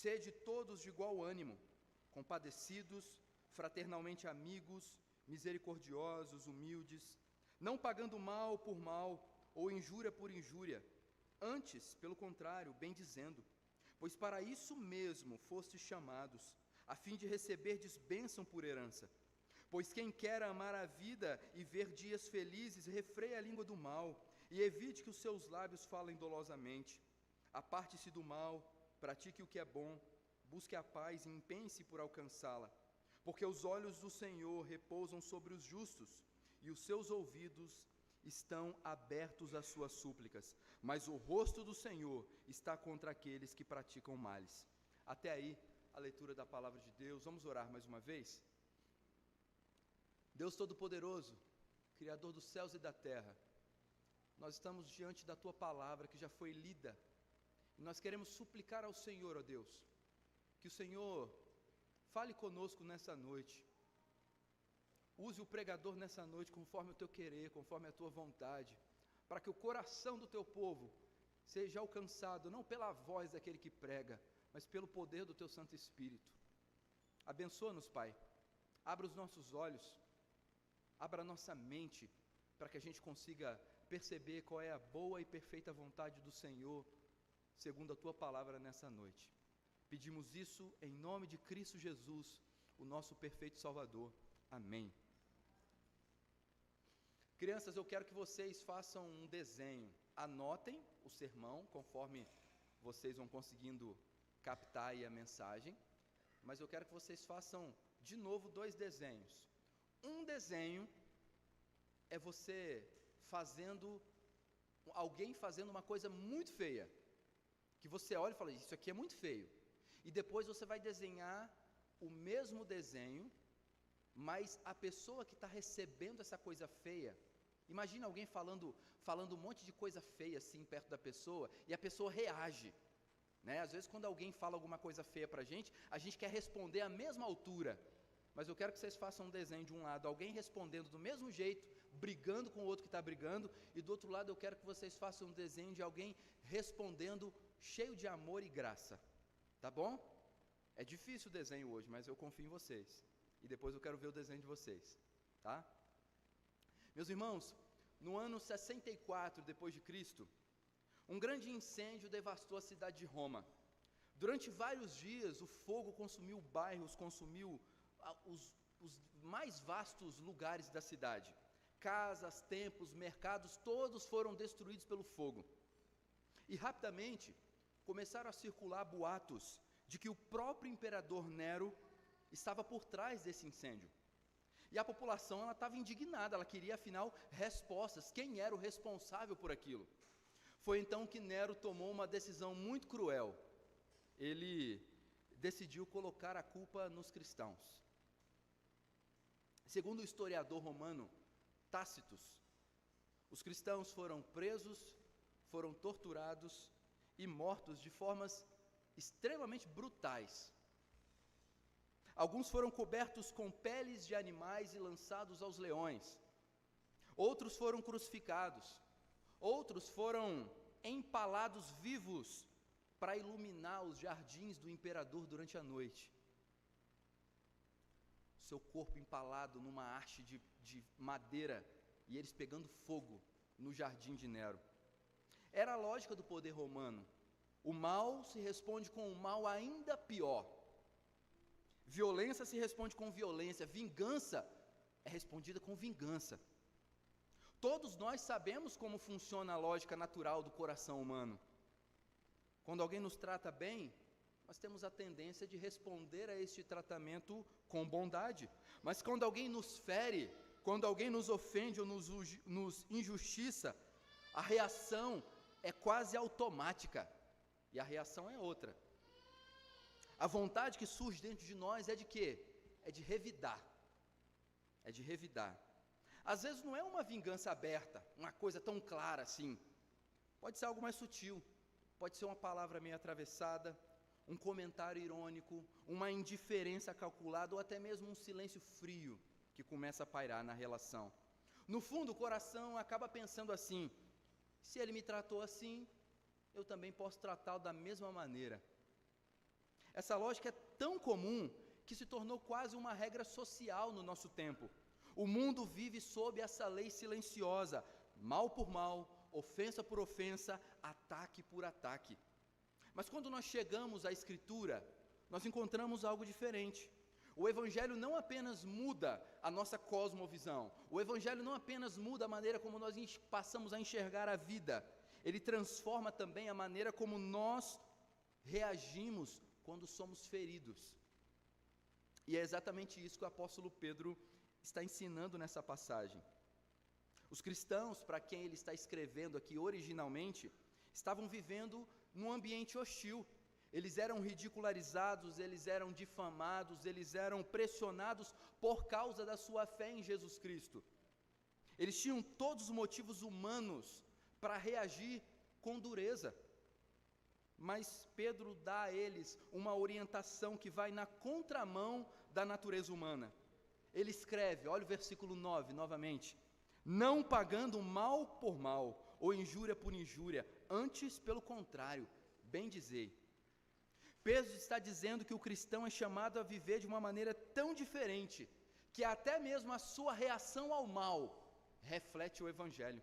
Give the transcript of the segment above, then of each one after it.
Sede todos de igual ânimo, compadecidos, fraternalmente amigos, misericordiosos, humildes, não pagando mal por mal ou injúria por injúria, antes, pelo contrário, bendizendo, pois para isso mesmo fostes chamados, a fim de receberdes bênção por herança. Pois quem quer amar a vida e ver dias felizes, refreia a língua do mal, e evite que os seus lábios falem dolosamente. Aparte-se do mal, pratique o que é bom, busque a paz e empenhe-se por alcançá-la. Porque os olhos do Senhor repousam sobre os justos, e os seus ouvidos estão abertos às suas súplicas, mas o rosto do Senhor está contra aqueles que praticam males. Até aí, a leitura da palavra de Deus. Vamos orar mais uma vez? Deus Todo-Poderoso, Criador dos céus e da terra, nós estamos diante da Tua palavra que já foi lida, e nós queremos suplicar ao Senhor, ó Deus, que o Senhor fale conosco nessa noite, use o pregador nessa noite conforme o Teu querer, conforme a Tua vontade, para que o coração do Teu povo seja alcançado, não pela voz daquele que prega, mas pelo poder do Teu Santo Espírito. Abençoa-nos, Pai, abra os nossos olhos, abra a nossa mente, para que a gente consiga perceber qual é a boa e perfeita vontade do Senhor, segundo a Tua palavra nessa noite. Pedimos isso em nome de Cristo Jesus, o nosso perfeito Salvador. Amém. Crianças, eu quero que vocês façam um desenho, anotem o sermão, conforme vocês vão conseguindo captar aí a mensagem, mas eu quero que vocês façam de novo 2 desenhos. Um desenho é você alguém fazendo uma coisa muito feia, que você olha e fala, isso aqui é muito feio, e depois você vai desenhar o mesmo desenho, mas a pessoa que está recebendo essa coisa feia, imagina alguém falando um monte de coisa feia assim perto da pessoa, e a pessoa reage, né? Às vezes quando alguém fala alguma coisa feia para a gente quer responder à mesma altura, mas eu quero que vocês façam um desenho de um lado, alguém respondendo do mesmo jeito, brigando com o outro que está brigando, e do outro lado eu quero que vocês façam um desenho de alguém respondendo cheio de amor e graça, tá bom? É difícil o desenho hoje, mas eu confio em vocês, e depois eu quero ver o desenho de vocês, tá? Meus irmãos, no ano 64 depois de Cristo, um grande incêndio devastou a cidade de Roma. Durante vários dias, o fogo consumiu bairros, consumiu os mais vastos lugares da cidade. Casas, templos, mercados, todos foram destruídos pelo fogo. E rapidamente começaram a circular boatos de que o próprio imperador Nero estava por trás desse incêndio. E a população estava indignada, ela queria afinal respostas, quem era o responsável por aquilo. Foi então que Nero tomou uma decisão muito cruel. Ele decidiu colocar a culpa nos cristãos. Segundo o historiador romano Tácitos, os cristãos foram presos, foram torturados e mortos de formas extremamente brutais. Alguns foram cobertos com peles de animais e lançados aos leões. Outros foram crucificados. Outros foram empalados vivos para iluminar os jardins do imperador durante a noite. Seu corpo empalado numa haste de madeira e eles pegando fogo no jardim de Nero. Era a lógica do poder romano. O mal se responde com um mal ainda pior. Violência se responde com violência. Vingança é respondida com vingança. Todos nós sabemos como funciona a lógica natural do coração humano. Quando alguém nos trata bem, nós temos a tendência de responder a este tratamento com bondade. Mas quando alguém nos fere, quando alguém nos ofende ou nos injustiça, a reação é quase automática. E a reação é outra. A vontade que surge dentro de nós é de quê? É de revidar. É de revidar. Às vezes não é uma vingança aberta, uma coisa tão clara assim. Pode ser algo mais sutil. Pode ser uma palavra meio atravessada, um comentário irônico, uma indiferença calculada ou até mesmo um silêncio frio que começa a pairar na relação. No fundo, o coração acaba pensando assim: se ele me tratou assim, eu também posso tratá-lo da mesma maneira. Essa lógica é tão comum que se tornou quase uma regra social no nosso tempo. O mundo vive sob essa lei silenciosa, mal por mal, ofensa por ofensa, ataque por ataque. Mas quando nós chegamos à Escritura, nós encontramos algo diferente. O Evangelho não apenas muda a nossa cosmovisão, o Evangelho não apenas muda a maneira como nós passamos a enxergar a vida, ele transforma também a maneira como nós reagimos quando somos feridos. E é exatamente isso que o apóstolo Pedro está ensinando nessa passagem. Os cristãos, para quem ele está escrevendo aqui originalmente, estavam vivendo num ambiente hostil. Eles eram ridicularizados, eles eram difamados, eles eram pressionados por causa da sua fé em Jesus Cristo. Eles tinham todos os motivos humanos para reagir com dureza. Mas Pedro dá a eles uma orientação que vai na contramão da natureza humana. Ele escreve, olha o versículo 9 novamente: não pagando mal por mal, ou injúria por injúria, antes pelo contrário, bem dizer. Pedro está dizendo que o cristão é chamado a viver de uma maneira tão diferente, que até mesmo a sua reação ao mal reflete o Evangelho.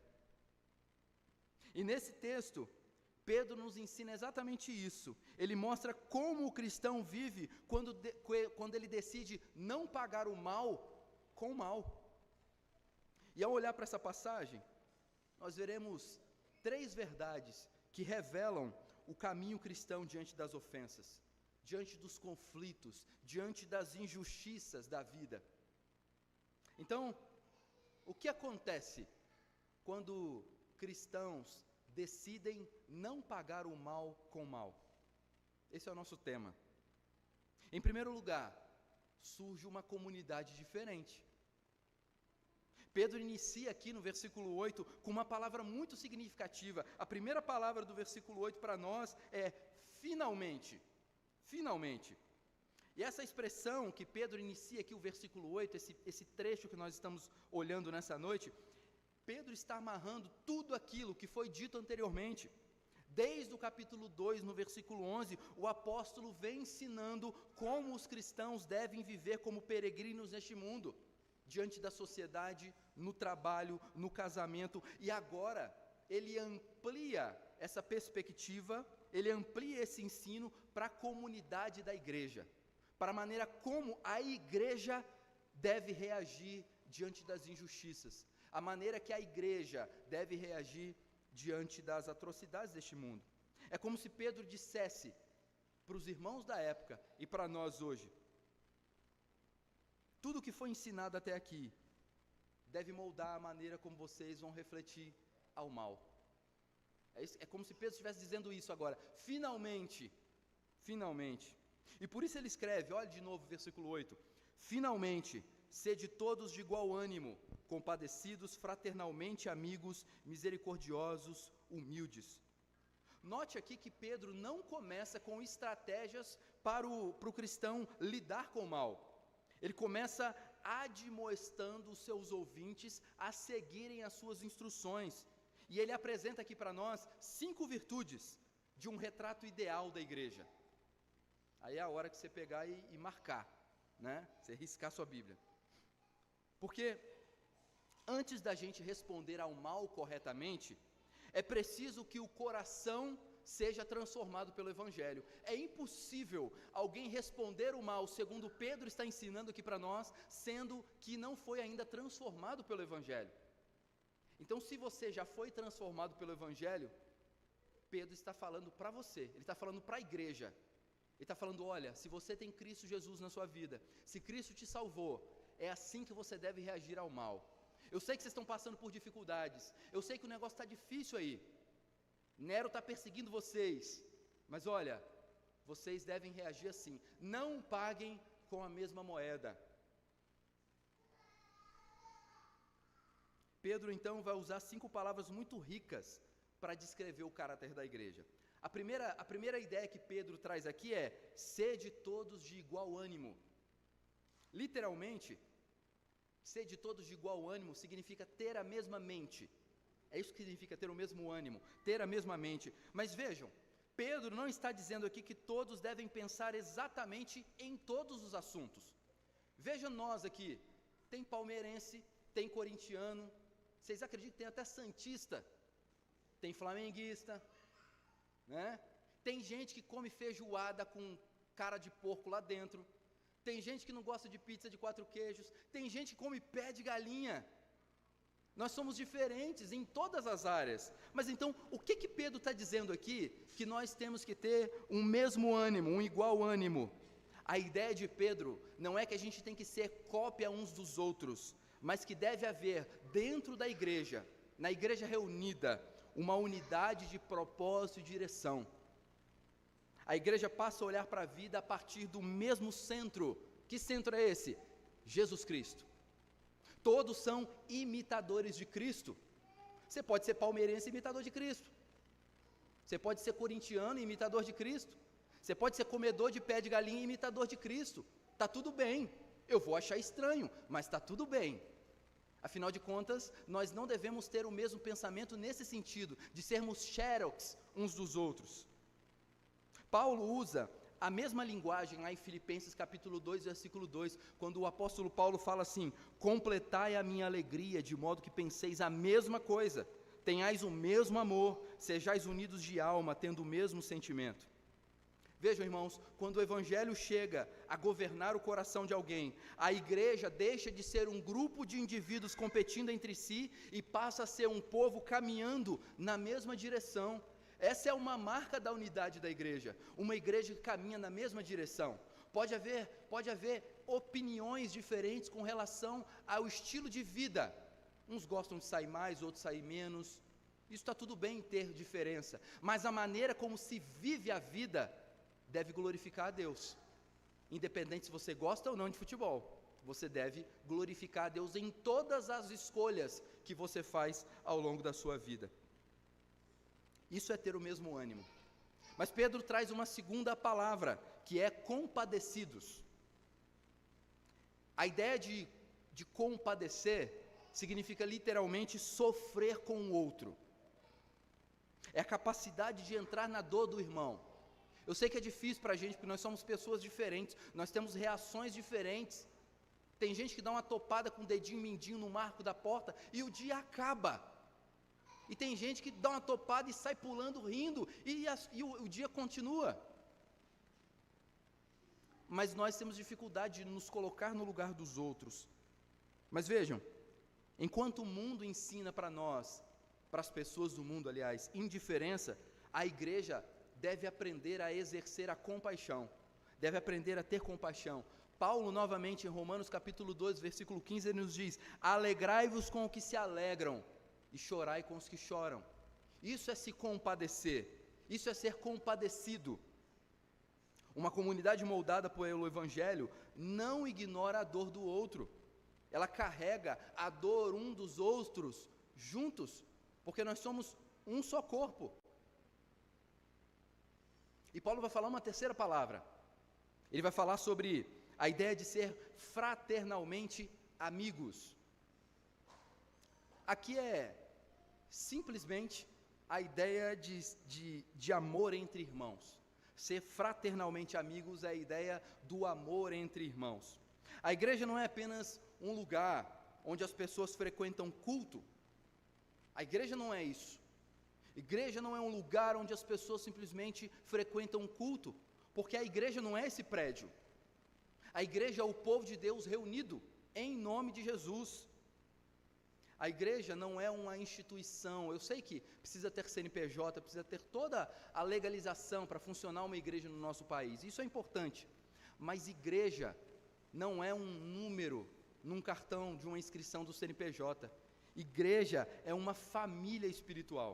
E nesse texto, Pedro nos ensina exatamente isso. Ele mostra como o cristão vive quando ele decide não pagar o mal com o mal. E ao olhar para essa passagem, nós veremos 3 verdades que revelam o caminho cristão diante das ofensas, diante dos conflitos, diante das injustiças da vida. Então, o que acontece quando cristãos decidem não pagar o mal com o mal? Esse é o nosso tema. Em primeiro lugar, surge uma comunidade diferente. Pedro inicia aqui no versículo 8 com uma palavra muito significativa. A primeira palavra do versículo 8 para nós é finalmente. Finalmente. E essa expressão que Pedro inicia aqui o versículo 8, esse trecho que nós estamos olhando nessa noite, Pedro está amarrando tudo aquilo que foi dito anteriormente. Desde o capítulo 2, no versículo 11, o apóstolo vem ensinando como os cristãos devem viver como peregrinos neste mundo, diante da sociedade, no trabalho, no casamento, e agora ele amplia essa perspectiva, ele amplia esse ensino para a comunidade da igreja, para a maneira como a igreja deve reagir diante das injustiças, a maneira que a igreja deve reagir diante das atrocidades deste mundo. É como se Pedro dissesse para os irmãos da época e para nós hoje: tudo o que foi ensinado até aqui deve moldar a maneira como vocês vão refletir ao mal. É como se Pedro estivesse dizendo isso agora, finalmente, finalmente. E por isso ele escreve, olha de novo o versículo 8: finalmente, sede todos de igual ânimo, compadecidos, fraternalmente amigos, misericordiosos, humildes. Note aqui que Pedro não começa com estratégias para o cristão lidar com o mal. Ele começa admoestando os seus ouvintes a seguirem as suas instruções. E ele apresenta aqui para nós 5 virtudes de um retrato ideal da igreja. Aí é a hora que você pegar e marcar, né? Você riscar sua Bíblia. Porque antes da gente responder ao mal corretamente, é preciso que o coração seja transformado pelo Evangelho. É impossível alguém responder o mal, segundo Pedro está ensinando aqui para nós, sendo que não foi ainda transformado pelo Evangelho. Então, se você já foi transformado pelo Evangelho, Pedro está falando para você, ele está falando para a igreja. Ele está falando: olha, se você tem Cristo Jesus na sua vida, se Cristo te salvou, é assim que você deve reagir ao mal. Eu sei que vocês estão passando por dificuldades, eu sei que o negócio está difícil aí, Nero está perseguindo vocês, mas olha, vocês devem reagir assim, não paguem com a mesma moeda. Pedro então vai usar 5 palavras muito ricas para descrever o caráter da igreja. A primeira ideia que Pedro traz aqui é: sede todos de igual ânimo. Literalmente, sede todos de igual ânimo significa ter a mesma mente. É isso que significa ter o mesmo ânimo, ter a mesma mente. Mas vejam, Pedro não está dizendo aqui que todos devem pensar exatamente em todos os assuntos. Veja nós aqui, tem palmeirense, tem corintiano, vocês acreditam que tem até santista, tem flamenguista, né? Tem gente que come feijoada com cara de porco lá dentro, tem gente que não gosta de pizza de 4 queijos, tem gente que come pé de galinha. Nós somos diferentes em todas as áreas. Mas então, o que Pedro está dizendo aqui? Que nós temos que ter um mesmo ânimo, um igual ânimo. A ideia de Pedro não é que a gente tem que ser cópia uns dos outros, mas que deve haver dentro da igreja, na igreja reunida, uma unidade de propósito e direção. A igreja passa a olhar para a vida a partir do mesmo centro. Que centro é esse? Jesus Cristo. Todos são imitadores de Cristo. Você pode ser palmeirense imitador de Cristo. Você pode ser corintiano imitador de Cristo. Você pode ser comedor de pé de galinha imitador de Cristo. Está tudo bem. Eu vou achar estranho, mas está tudo bem. Afinal de contas, nós não devemos ter o mesmo pensamento nesse sentido, de sermos xerox uns dos outros. Paulo usa a mesma linguagem lá em Filipenses capítulo 2, versículo 2, quando o apóstolo Paulo fala assim: completai a minha alegria, de modo que penseis a mesma coisa, tenhais o mesmo amor, sejais unidos de alma, tendo o mesmo sentimento. Vejam, irmãos, quando o evangelho chega a governar o coração de alguém, a igreja deixa de ser um grupo de indivíduos competindo entre si e passa a ser um povo caminhando na mesma direção. Essa é uma marca da unidade da igreja, uma igreja que caminha na mesma direção. Pode haver opiniões diferentes com relação ao estilo de vida. Uns gostam de sair mais, outros sair menos. Isso está tudo bem ter diferença, mas a maneira como se vive a vida deve glorificar a Deus. Independente se você gosta ou não de futebol, você deve glorificar a Deus em todas as escolhas que você faz ao longo da sua vida. Isso é ter o mesmo ânimo. Mas Pedro traz uma segunda palavra, que é compadecidos. A ideia de compadecer significa literalmente sofrer com o outro. É a capacidade de entrar na dor do irmão. Eu sei que é difícil para a gente, porque nós somos pessoas diferentes, nós temos reações diferentes. Tem gente que dá uma topada com o dedinho mindinho no marco da porta e o dia acaba. E tem gente que dá uma topada e sai pulando, rindo, e o dia continua. Mas nós temos dificuldade de nos colocar no lugar dos outros. Mas vejam, enquanto o mundo ensina para nós, para as pessoas do mundo, aliás, indiferença, a igreja deve aprender a exercer a compaixão, deve aprender a ter compaixão. Paulo, novamente, em Romanos capítulo 2, versículo 15, ele nos diz: alegrai-vos com o que se alegram, e chorai com os que choram. Isso é se compadecer, isso é ser compadecido. Uma comunidade moldada pelo Evangelho não ignora a dor do outro, ela carrega a dor um dos outros juntos, porque nós somos um só corpo. E Paulo vai falar uma terceira palavra, ele vai falar sobre a ideia de ser fraternalmente amigos. Aqui é simplesmente a ideia de amor entre irmãos. Ser fraternalmente amigos é a ideia do amor entre irmãos. A igreja não é apenas um lugar onde as pessoas frequentam culto. A igreja não é isso. Igreja não é um lugar onde as pessoas simplesmente frequentam culto, porque a igreja não é esse prédio. A igreja é o povo de Deus reunido em nome de Jesus. A igreja não é uma instituição. Eu sei que precisa ter CNPJ, precisa ter toda a legalização para funcionar uma igreja no nosso país. Isso é importante. Mas igreja não é um número num cartão de uma inscrição do CNPJ. Igreja é uma família espiritual.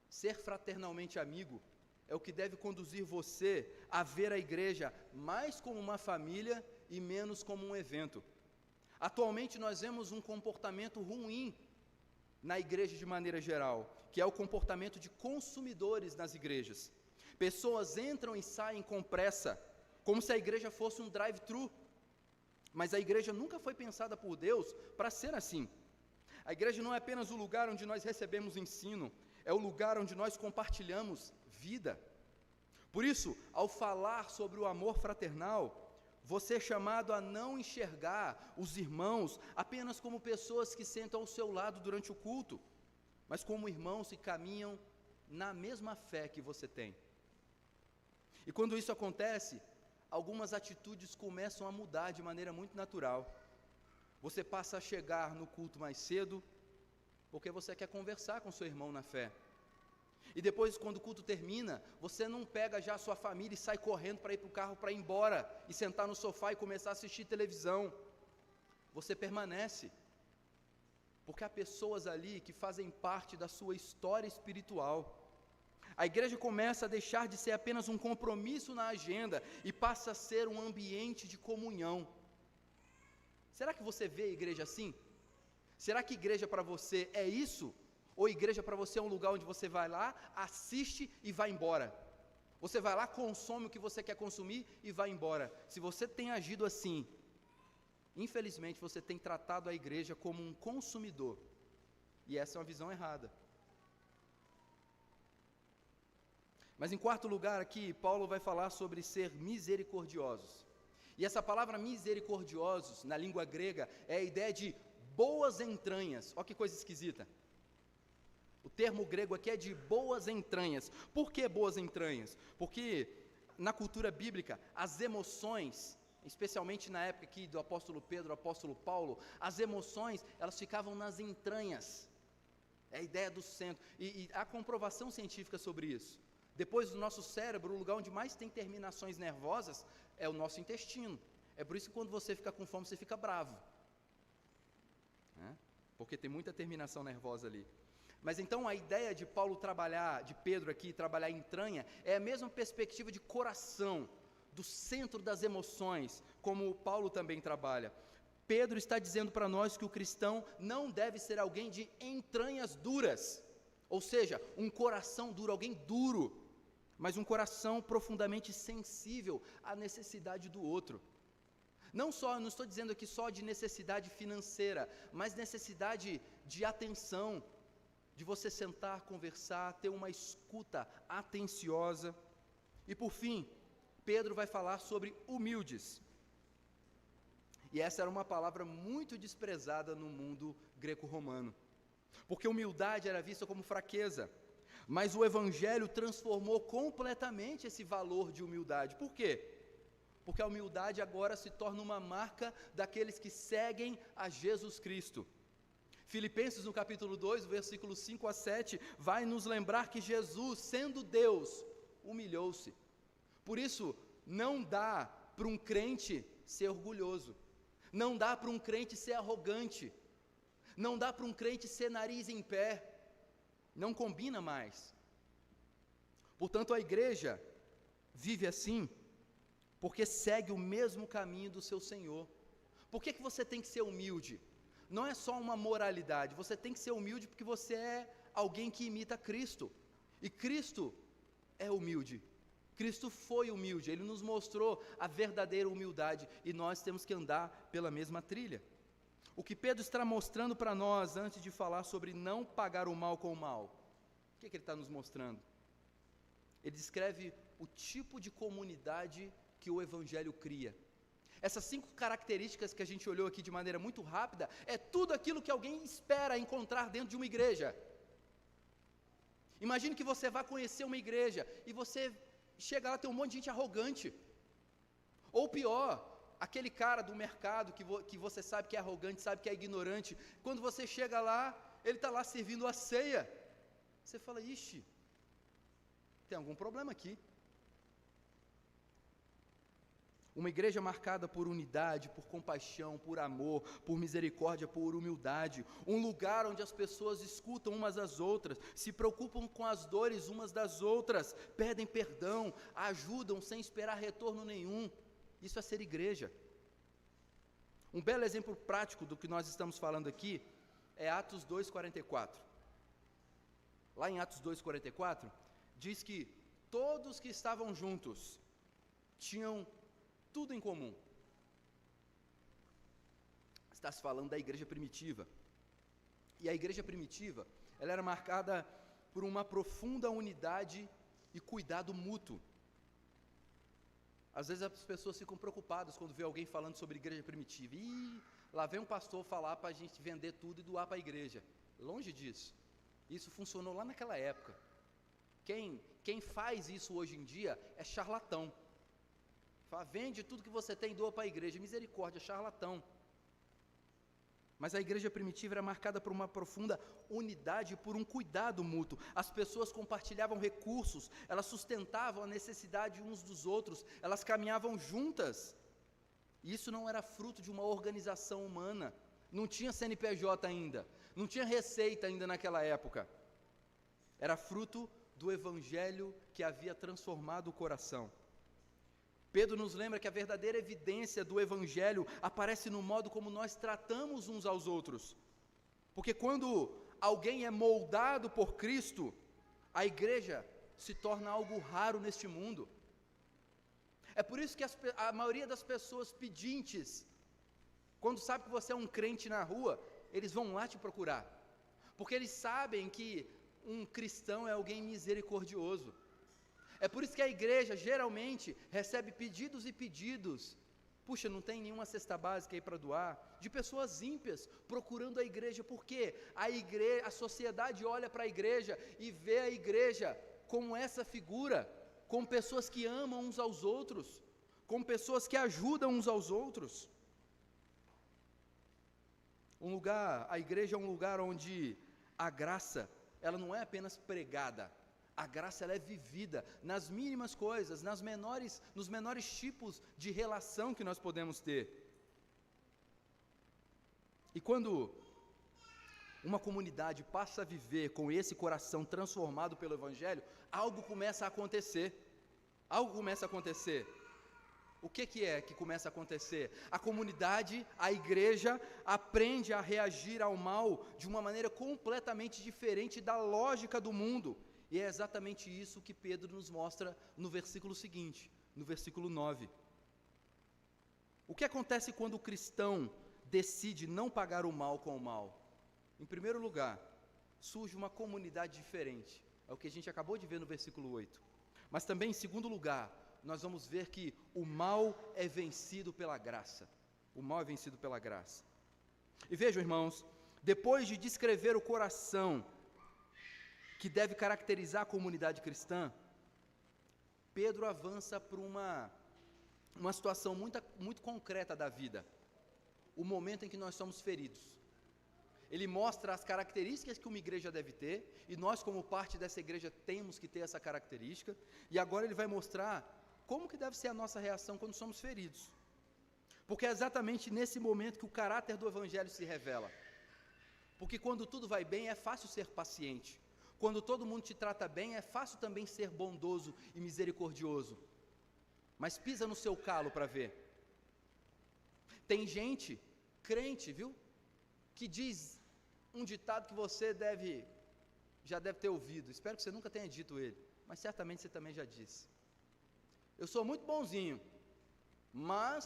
Ser fraternalmente amigo é o que deve conduzir você a ver a igreja mais como uma família e menos como um evento. Atualmente nós vemos um comportamento ruim na igreja de maneira geral, que é o comportamento de consumidores nas igrejas. Pessoas entram e saem com pressa, como se a igreja fosse um drive-thru. Mas a igreja nunca foi pensada por Deus para ser assim. A igreja não é apenas o lugar onde nós recebemos ensino, é o lugar onde nós compartilhamos vida. Por isso, ao falar sobre o amor fraternal, você é chamado a não enxergar os irmãos apenas como pessoas que sentam ao seu lado durante o culto, mas como irmãos que caminham na mesma fé que você tem. E quando isso acontece, algumas atitudes começam a mudar de maneira muito natural. Você passa a chegar no culto mais cedo, porque você quer conversar com seu irmão na fé. E depois, quando o culto termina, você não pega já a sua família e sai correndo para ir para o carro para ir embora e sentar no sofá e começar a assistir televisão. Você permanece, porque há pessoas ali que fazem parte da sua história espiritual. A igreja começa a deixar de ser apenas um compromisso na agenda e passa a ser um ambiente de comunhão. Será que você vê a igreja assim? Será que igreja para você é isso? Ou igreja para você é um lugar onde você vai lá, assiste e vai embora? Você vai lá, consome o que você quer consumir e vai embora. Se você tem agido assim, infelizmente você tem tratado a igreja como um consumidor. E essa é uma visão errada. Mas em quarto lugar aqui, Paulo vai falar sobre ser misericordiosos. E essa palavra misericordiosos, na língua grega, é a ideia de boas entranhas. Olha que coisa esquisita. O termo grego aqui é de boas entranhas. Por que boas entranhas? Porque na cultura bíblica, as emoções, especialmente na época aqui do apóstolo Pedro, do apóstolo Paulo, as emoções, elas ficavam nas entranhas. É a ideia do centro. E há comprovação científica sobre isso. Depois do nosso cérebro, o lugar onde mais tem terminações nervosas é o nosso intestino. É por isso que quando você fica com fome, você fica bravo. Porque tem muita terminação nervosa ali. Mas então a ideia de Paulo trabalhar, de Pedro aqui, trabalhar entranha, é a mesma perspectiva de coração, do centro das emoções, como Paulo também trabalha. Pedro está dizendo para nós que o cristão não deve ser alguém de entranhas duras, ou seja, um coração duro, alguém duro, mas um coração profundamente sensível à necessidade do outro. Não estou dizendo aqui só de necessidade financeira, mas necessidade de atenção, de você sentar, conversar, ter uma escuta atenciosa. E por fim, Pedro vai falar sobre humildes. E essa era uma palavra muito desprezada no mundo greco-romano, porque humildade era vista como fraqueza, mas o Evangelho transformou completamente esse valor de humildade. Por quê? Porque a humildade agora se torna uma marca daqueles que seguem a Jesus Cristo. Filipenses no capítulo 2, versículos 5 a 7, vai nos lembrar que Jesus, sendo Deus, humilhou-se. Por isso, não dá para um crente ser orgulhoso, não dá para um crente ser arrogante, não dá para um crente ser nariz em pé, não combina mais. Portanto, a igreja vive assim, porque segue o mesmo caminho do seu Senhor. Por que você tem que ser humilde? Não é só uma moralidade, você tem que ser humilde porque você é alguém que imita Cristo, e Cristo é humilde, Cristo foi humilde, Ele nos mostrou a verdadeira humildade, e nós temos que andar pela mesma trilha. O que Pedro está mostrando para nós, antes de falar sobre não pagar o mal com o mal, o que ele está nos mostrando? Ele descreve o tipo de comunidade que o Evangelho cria. Essas 5 características que a gente olhou aqui de maneira muito rápida, é tudo aquilo que alguém espera encontrar dentro de uma igreja. Imagine que você vai conhecer uma igreja, e você chega lá, tem um monte de gente arrogante. Ou pior, aquele cara do mercado que você sabe que é arrogante, sabe que é ignorante, quando você chega lá, ele está lá servindo a ceia. Você fala, ixi, tem algum problema aqui. Uma igreja marcada por unidade, por compaixão, por amor, por misericórdia, por humildade. Um lugar onde as pessoas escutam umas às outras, se preocupam com as dores umas das outras, pedem perdão, ajudam sem esperar retorno nenhum. Isso é ser igreja. Um belo exemplo prático do que nós estamos falando aqui é Atos 2,44. Lá em Atos 2,44, diz que todos que estavam juntos tinham tudo em comum. Está se falando da igreja primitiva. E a igreja primitiva, ela era marcada por uma profunda unidade e cuidado mútuo. Às vezes as pessoas ficam preocupadas quando vê alguém falando sobre igreja primitiva. Lá vem um pastor falar para a gente vender tudo e doar para a igreja. Longe disso. Isso funcionou lá naquela época. Quem faz isso hoje em dia é charlatão. Fala, vende tudo que você tem e doa para a igreja. Misericórdia, charlatão. Mas a igreja primitiva era marcada por uma profunda unidade e por um cuidado mútuo. As pessoas compartilhavam recursos, elas sustentavam a necessidade uns dos outros, elas caminhavam juntas. E isso não era fruto de uma organização humana, não tinha CNPJ ainda, não tinha receita ainda naquela época. Era fruto do evangelho que havia transformado o coração. Pedro nos lembra que a verdadeira evidência do evangelho aparece no modo como nós tratamos uns aos outros. Porque quando alguém é moldado por Cristo, a igreja se torna algo raro neste mundo. É por isso que a maioria das pessoas pedintes, quando sabe que você é um crente na rua, eles vão lá te procurar. Porque eles sabem que um cristão é alguém misericordioso. É por isso que a igreja geralmente recebe pedidos e pedidos. Puxa, não tem nenhuma cesta básica aí para doar? De pessoas ímpias procurando a igreja. Por quê? A sociedade olha para a igreja e vê a igreja como essa figura, como pessoas que amam uns aos outros, como pessoas que ajudam uns aos outros. A igreja é um lugar onde a graça, ela não é apenas pregada. A graça ela é vivida nas mínimas coisas, nos menores tipos de relação que nós podemos ter. E quando uma comunidade passa a viver com esse coração transformado pelo Evangelho, algo começa a acontecer. Algo começa a acontecer. O que é que começa a acontecer? A comunidade, a igreja, aprende a reagir ao mal de uma maneira completamente diferente da lógica do mundo. E é exatamente isso que Pedro nos mostra no versículo seguinte, no versículo 9. O que acontece quando o cristão decide não pagar o mal com o mal? Em primeiro lugar, surge uma comunidade diferente. É o que a gente acabou de ver no versículo 8. Mas também, em segundo lugar, nós vamos ver que o mal é vencido pela graça. O mal é vencido pela graça. E vejam, irmãos, depois de descrever o coração que deve caracterizar a comunidade cristã, Pedro avança para uma situação muito concreta da vida, o momento em que nós somos feridos. Ele mostra as características que uma igreja deve ter, e nós como parte dessa igreja temos que ter essa característica, e agora ele vai mostrar como que deve ser a nossa reação quando somos feridos, porque é exatamente nesse momento que o caráter do evangelho se revela, porque quando tudo vai bem é fácil ser paciente, quando todo mundo te trata bem, é fácil também ser bondoso e misericordioso. Mas pisa no seu calo para ver. Tem gente, crente, viu? Que diz um ditado que você já deve ter ouvido. Espero que você nunca tenha dito ele, mas certamente você também já disse. Eu sou muito bonzinho, mas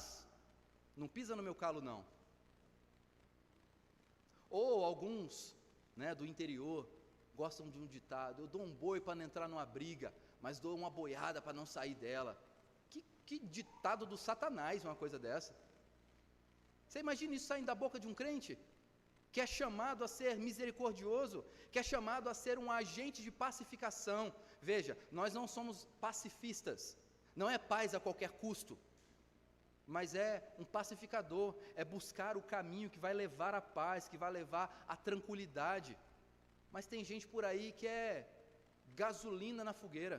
não pisa no meu calo não. Ou alguns, do interior, gostam de um ditado: eu dou um boi para não entrar numa briga, mas dou uma boiada para não sair dela. Que ditado do Satanás uma coisa dessa? Você imagina isso saindo da boca de um crente? Que é chamado a ser misericordioso, que é chamado a ser um agente de pacificação. Veja, nós não somos pacifistas, não é paz a qualquer custo, mas é um pacificador, é buscar o caminho que vai levar à paz, que vai levar à tranquilidade. Mas tem gente por aí que é gasolina na fogueira.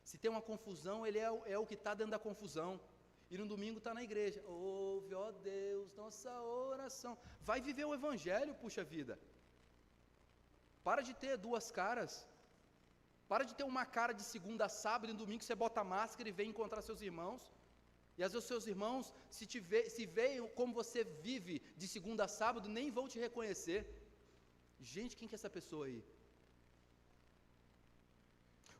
Se tem uma confusão, ele é o que está dentro da confusão. E no domingo está na igreja. Ouve, ó Deus, nossa oração. Vai viver o evangelho, puxa vida. Para de ter duas caras. Para de ter uma cara de segunda a sábado e no domingo você bota a máscara e vem encontrar seus irmãos. E às vezes seus irmãos, se veem como você vive de segunda a sábado, nem vão te reconhecer. Gente, quem que é essa pessoa aí?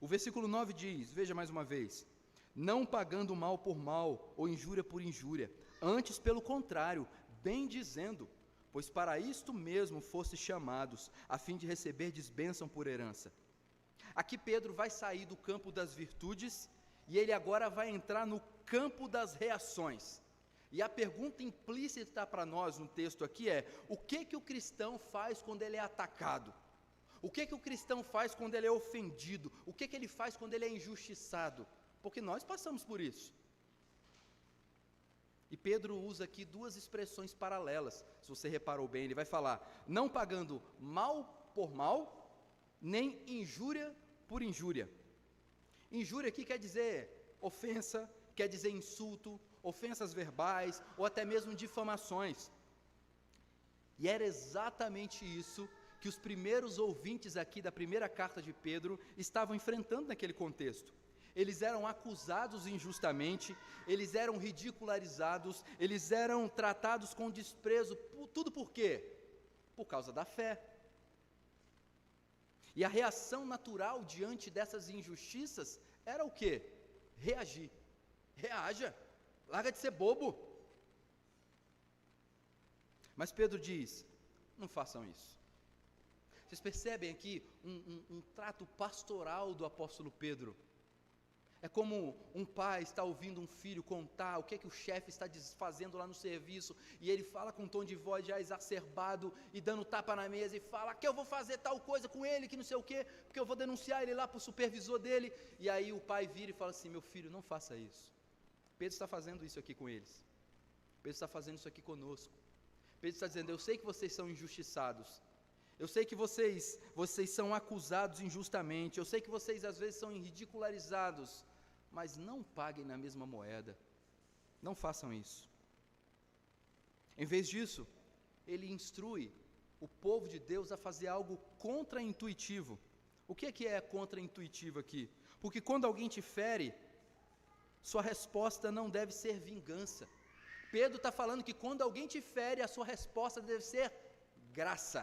O versículo 9 diz, veja mais uma vez: não pagando mal por mal, ou injúria por injúria, antes pelo contrário, bem dizendo, pois para isto mesmo fostes chamados, a fim de receberdes bênção por herança. Aqui Pedro vai sair do campo das virtudes, e ele agora vai entrar no campo das reações. E a pergunta implícita para nós no texto aqui é: o que o cristão faz quando ele é atacado? O que o cristão faz quando ele é ofendido? O que ele faz quando ele é injustiçado? Porque nós passamos por isso. E Pedro usa aqui duas expressões paralelas. Se você reparou bem, ele vai falar: não pagando mal por mal, nem injúria por injúria. Injúria aqui quer dizer ofensa, quer dizer insulto, ofensas verbais, ou até mesmo difamações. E era exatamente isso que os primeiros ouvintes aqui da primeira carta de Pedro estavam enfrentando naquele contexto. Eles eram acusados injustamente, eles eram ridicularizados, eles eram tratados com desprezo, tudo por quê? Por causa da fé. E a reação natural diante dessas injustiças era o quê? Reagir. Reaja, larga de ser bobo. Mas Pedro diz: não façam isso. Vocês percebem aqui um trato pastoral do apóstolo Pedro. É como um pai está ouvindo um filho contar o que o chefe está fazendo lá no serviço, e ele fala com um tom de voz já exacerbado, e dando tapa na mesa, e fala que eu vou fazer tal coisa com ele, que não sei o quê, porque eu vou denunciar ele lá para o supervisor dele. E aí o pai vira e fala assim: meu filho, não faça isso. Pedro está fazendo isso aqui com eles. Pedro está fazendo isso aqui conosco. Pedro está dizendo: eu sei que vocês são injustiçados, eu sei que vocês são acusados injustamente, eu sei que vocês às vezes são ridicularizados, mas não paguem na mesma moeda, não façam isso. Em vez disso, ele instrui o povo de Deus a fazer algo contra-intuitivo. O que é contra-intuitivo aqui? Porque quando alguém te fere, sua resposta não deve ser vingança. Pedro está falando que quando alguém te fere, a sua resposta deve ser graça.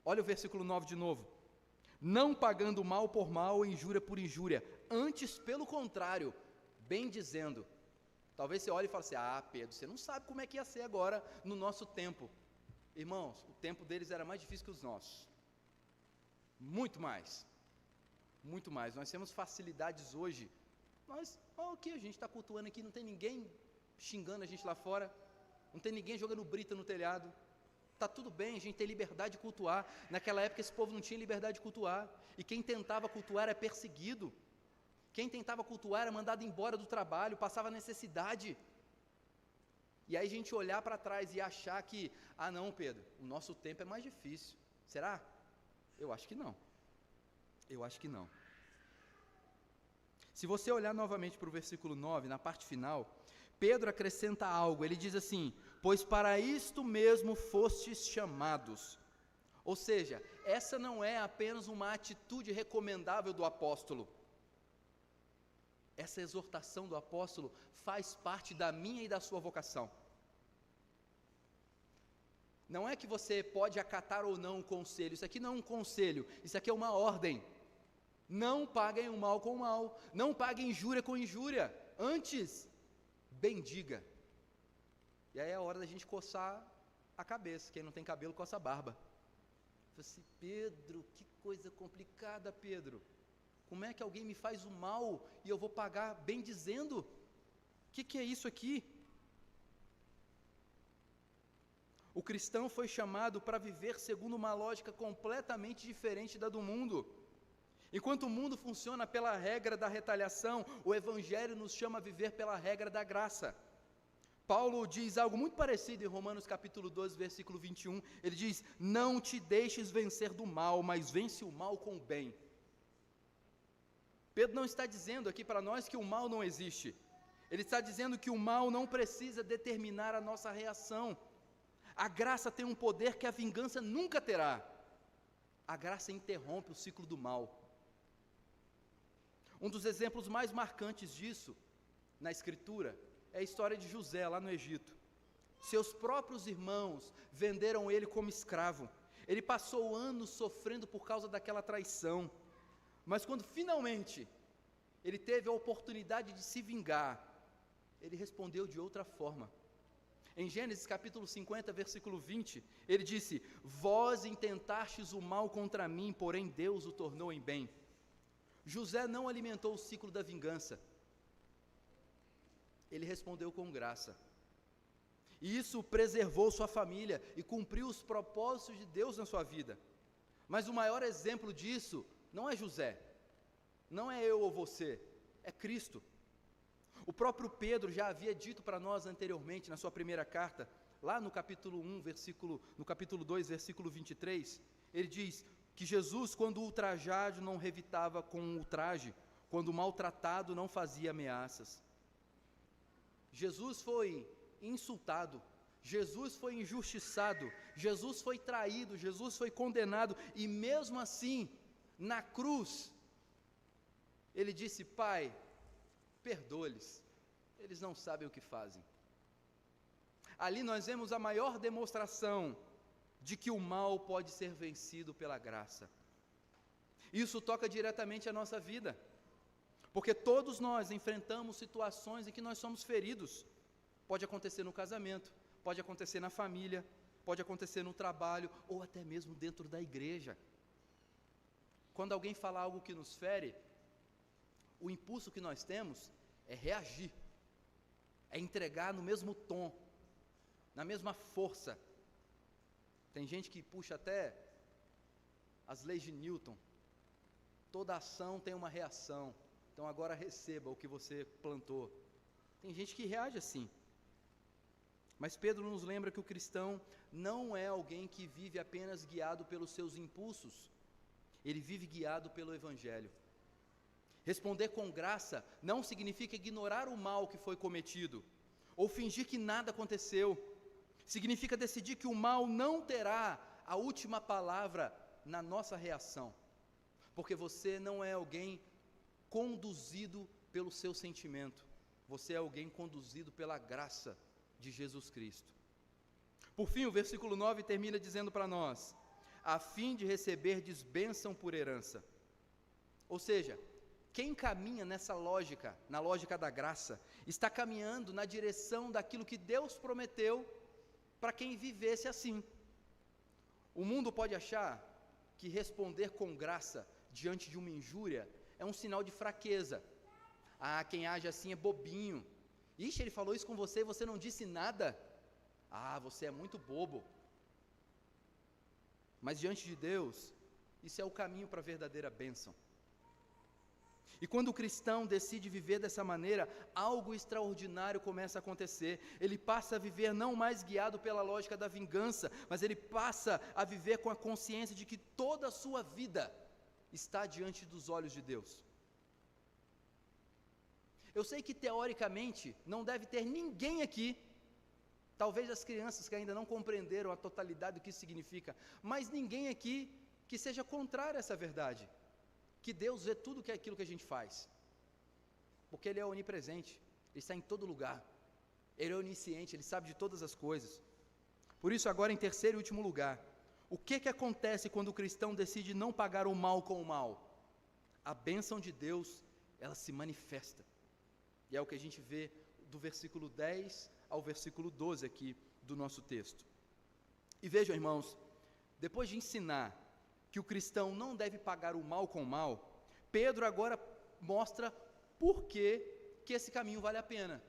Olha o versículo 9 de novo: não pagando mal por mal, injúria por injúria, antes pelo contrário, bem dizendo. Talvez você olhe e fale assim: ah, Pedro, você não sabe como é que ia ser agora no nosso tempo. Irmãos, o tempo deles era mais difícil que os nossos, muito mais, muito mais. Nós temos facilidades hoje, olha o que a gente está cultuando aqui, não tem ninguém xingando a gente lá fora, não tem ninguém jogando brita no telhado, está tudo bem, a gente tem liberdade de cultuar. Naquela época esse povo não tinha liberdade de cultuar, e quem tentava cultuar era perseguido, quem tentava cultuar era mandado embora do trabalho, passava necessidade. E aí a gente olhar para trás e achar que, ah não, Pedro, o nosso tempo é mais difícil. Será? Eu acho que não. Eu acho que não. Se você olhar novamente para o versículo 9, na parte final, Pedro acrescenta algo. Ele diz assim: pois para isto mesmo fostes chamados. Ou seja, essa não é apenas uma atitude recomendável do apóstolo. Essa exortação do apóstolo faz parte da minha e da sua vocação. Não é que você pode acatar ou não um conselho. Isso aqui não é um conselho, isso aqui é uma ordem. Não paguem o mal com o mal, não paguem injúria com injúria, antes bendiga. E aí é a hora da gente coçar a cabeça. Quem não tem cabelo, coça a barba. Eu falei assim: Pedro, que coisa complicada, Pedro. Como é que alguém me faz o mal e eu vou pagar bem dizendo? O que é isso aqui? O cristão foi chamado para viver segundo uma lógica completamente diferente da do mundo. Enquanto o mundo funciona pela regra da retaliação, o Evangelho nos chama a viver pela regra da graça. Paulo diz algo muito parecido em Romanos capítulo 12, versículo 21. Ele diz: não te deixes vencer do mal, mas vence o mal com o bem. Pedro não está dizendo aqui para nós que o mal não existe. Ele está dizendo que o mal não precisa determinar a nossa reação. A graça tem um poder que a vingança nunca terá. A graça interrompe o ciclo do mal. Um dos exemplos mais marcantes disso, na Escritura, é a história de José, lá no Egito. Seus próprios irmãos venderam ele como escravo. Ele passou anos sofrendo por causa daquela traição. Mas quando finalmente ele teve a oportunidade de se vingar, ele respondeu de outra forma. Em Gênesis capítulo 50, versículo 20, ele disse: vós intentastes o mal contra mim, porém Deus o tornou em bem. José não alimentou o ciclo da vingança, ele respondeu com graça, e isso preservou sua família e cumpriu os propósitos de Deus na sua vida. Mas o maior exemplo disso não é José, não é eu ou você, é Cristo. O próprio Pedro já havia dito para nós anteriormente, na sua primeira carta, lá no capítulo 2, versículo 23, ele diz que Jesus, quando ultrajado, não revitava com ultraje, quando maltratado, não fazia ameaças. Jesus foi insultado, Jesus foi injustiçado, Jesus foi traído, Jesus foi condenado, e mesmo assim, na cruz, ele disse: Pai, perdoa-lhes, eles não sabem o que fazem. Ali nós vemos a maior demonstração de que o mal pode ser vencido pela graça. Isso toca diretamente a nossa vida, porque todos nós enfrentamos situações em que nós somos feridos. Pode acontecer no casamento, pode acontecer na família, pode acontecer no trabalho, ou até mesmo dentro da igreja. Quando alguém fala algo que nos fere, o impulso que nós temos é reagir, é entregar no mesmo tom, na mesma força. Tem gente que puxa até as leis de Newton: toda ação tem uma reação, então agora receba o que você plantou. Tem gente que reage assim. Mas Pedro nos lembra que o cristão não é alguém que vive apenas guiado pelos seus impulsos, ele vive guiado pelo Evangelho. Responder com graça não significa ignorar o mal que foi cometido, ou fingir que nada aconteceu. Significa decidir que o mal não terá a última palavra na nossa reação, porque você não é alguém conduzido pelo seu sentimento, você é alguém conduzido pela graça de Jesus Cristo. Por fim, o versículo 9 termina dizendo para nós: a fim de receberdes bênção por herança. Ou seja, quem caminha nessa lógica, na lógica da graça, está caminhando na direção daquilo que Deus prometeu para quem vivesse assim. O mundo pode achar que responder com graça diante de uma injúria é um sinal de fraqueza. Ah, quem age assim é bobinho. Ixi, ele falou isso com você e você não disse nada. Ah, você é muito bobo. Mas diante de Deus, isso é o caminho para a verdadeira bênção. E quando o cristão decide viver dessa maneira, algo extraordinário começa a acontecer. Ele passa a viver não mais guiado pela lógica da vingança, mas ele passa a viver com a consciência de que toda a sua vida está diante dos olhos de Deus. Eu sei que teoricamente não deve ter ninguém aqui, talvez as crianças que ainda não compreenderam a totalidade do que isso significa, mas ninguém aqui que seja contrário a essa verdade, que Deus vê tudo que é aquilo que a gente faz, porque Ele é onipresente, Ele está em todo lugar, Ele é onisciente, Ele sabe de todas as coisas. Por isso, agora em terceiro e último lugar, o que acontece quando o cristão decide não pagar o mal com o mal? A bênção de Deus, ela se manifesta, e é o que a gente vê do versículo 10 ao versículo 12 aqui do nosso texto. E vejam, irmãos, depois de ensinar que o cristão não deve pagar o mal com o mal, Pedro agora mostra por que esse caminho vale a pena.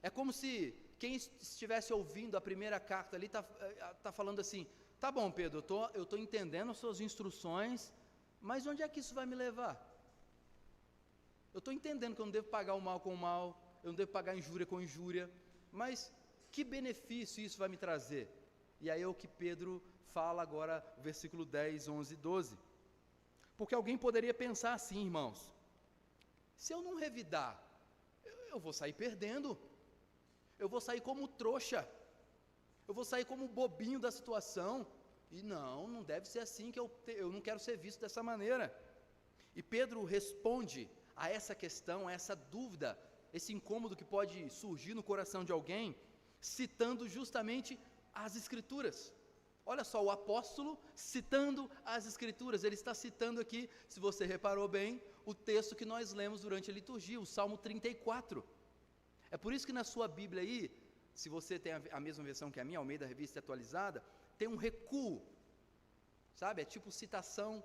É como se quem estivesse ouvindo a primeira carta ali está falando assim: tá bom, Pedro, eu estou entendendo as suas instruções, mas onde é que isso vai me levar? Eu estou entendendo que eu não devo pagar o mal com o mal, eu não devo pagar injúria com injúria, mas que benefício isso vai me trazer? E aí é o que Pedro fala agora, versículo 10, 11 e 12. Porque alguém poderia pensar assim, irmãos: se eu não revidar, eu vou sair perdendo, eu vou sair como trouxa, eu vou sair como bobinho da situação, e não deve ser assim, que eu não quero ser visto dessa maneira. E Pedro responde a essa questão, a essa dúvida, esse incômodo que pode surgir no coração de alguém, citando justamente as Escrituras. Olha só, o apóstolo citando as Escrituras, ele está citando aqui, se você reparou bem, o texto que nós lemos durante a liturgia, o Salmo 34. É por isso que na sua Bíblia aí, se você tem a mesma versão que a minha, Almeida Revista Atualizada, tem um recuo, sabe? É tipo citação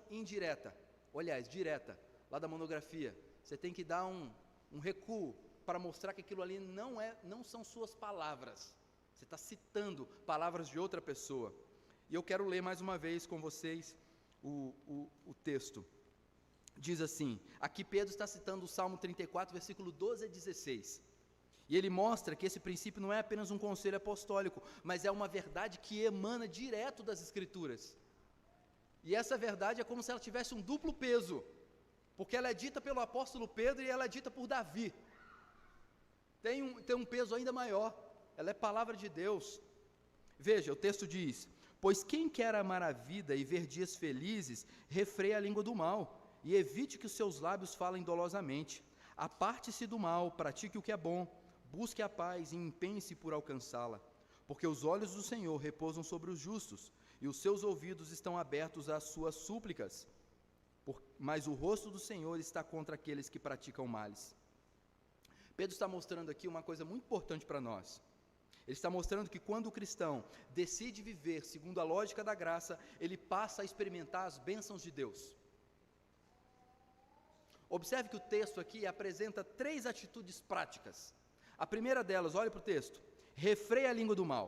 indireta, ou aliás, direta, lá da monografia. Você tem que dar um recuo para mostrar que aquilo ali não são suas palavras. Você está citando palavras de outra pessoa. E eu quero ler mais uma vez com vocês o texto. Diz assim, aqui Pedro está citando o Salmo 34, versículo 12 a 16. E ele mostra que esse princípio não é apenas um conselho apostólico, mas é uma verdade que emana direto das Escrituras. E essa verdade é como se ela tivesse um duplo peso, porque ela é dita pelo apóstolo Pedro e ela é dita por Davi. Tem um peso ainda maior, ela é palavra de Deus. Veja, o texto diz, pois quem quer amar a vida e ver dias felizes, refreia a língua do mal, e evite que os seus lábios falem dolosamente. Aparte-se do mal, pratique o que é bom, busque a paz e empenhe-se por alcançá-la, porque os olhos do Senhor repousam sobre os justos, e os seus ouvidos estão abertos às suas súplicas, mas o rosto do Senhor está contra aqueles que praticam males. Pedro está mostrando aqui uma coisa muito importante para nós. Ele está mostrando que quando o cristão decide viver segundo a lógica da graça, ele passa a experimentar as bênçãos de Deus. Observe que o texto aqui apresenta 3 atitudes práticas. A primeira delas, olhe para o texto, refreia a língua do mal.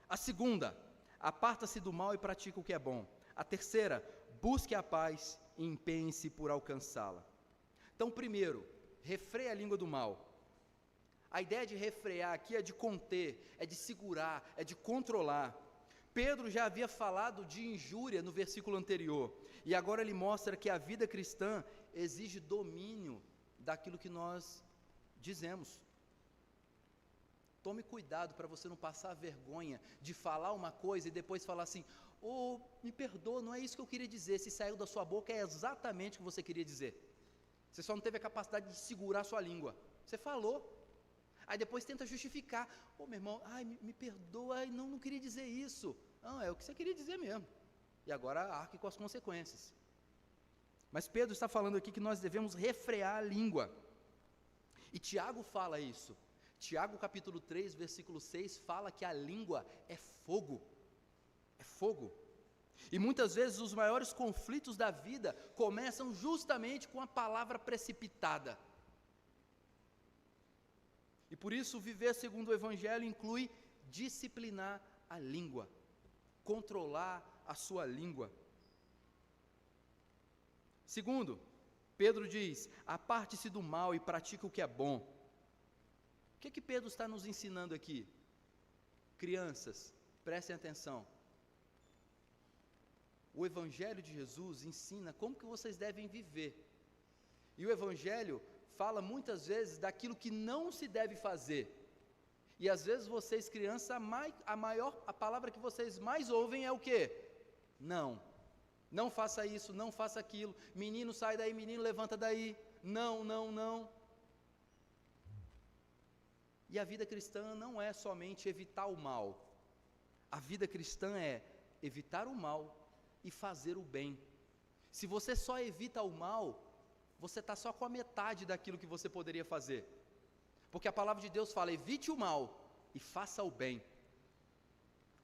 A segunda, aparta-se do mal e pratica o que é bom. A terceira, busque a paz e empenhe-se por alcançá-la. Então, primeiro, refreia a língua do mal. A ideia de refrear aqui é de conter, é de segurar, é de controlar. Pedro já havia falado de injúria no versículo anterior, e agora ele mostra que a vida cristã exige domínio daquilo que nós dizemos. Tome cuidado para você não passar vergonha de falar uma coisa e depois falar assim, me perdoa, não é isso que eu queria dizer. Se saiu da sua boca é exatamente o que você queria dizer. Você só não teve a capacidade de segurar a sua língua. Você falou. Aí depois tenta justificar, meu irmão, me perdoa, não queria dizer isso. Não, é o que você queria dizer mesmo. E agora arque com as consequências. Mas Pedro está falando aqui que nós devemos refrear a língua. E Tiago fala isso. Tiago capítulo 3, versículo 6, fala que a língua é fogo. É fogo. E muitas vezes os maiores conflitos da vida começam justamente com a palavra precipitada. E por isso, viver segundo o Evangelho inclui disciplinar a língua, controlar a sua língua. Segundo, Pedro diz, aparte-se do mal e pratique o que é bom. O que Pedro está nos ensinando aqui? Crianças, prestem atenção. O Evangelho de Jesus ensina como que vocês devem viver. E o Evangelho fala muitas vezes daquilo que não se deve fazer. E às vezes vocês, crianças, a palavra que vocês mais ouvem é o quê? Não. Não faça isso, não faça aquilo. Menino, sai daí, menino, levanta daí. Não, não, não. E a vida cristã não é somente evitar o mal. A vida cristã é evitar o mal e fazer o bem. Se você só evita o mal, você está só com a metade daquilo que você poderia fazer. Porque a palavra de Deus fala, evite o mal e faça o bem.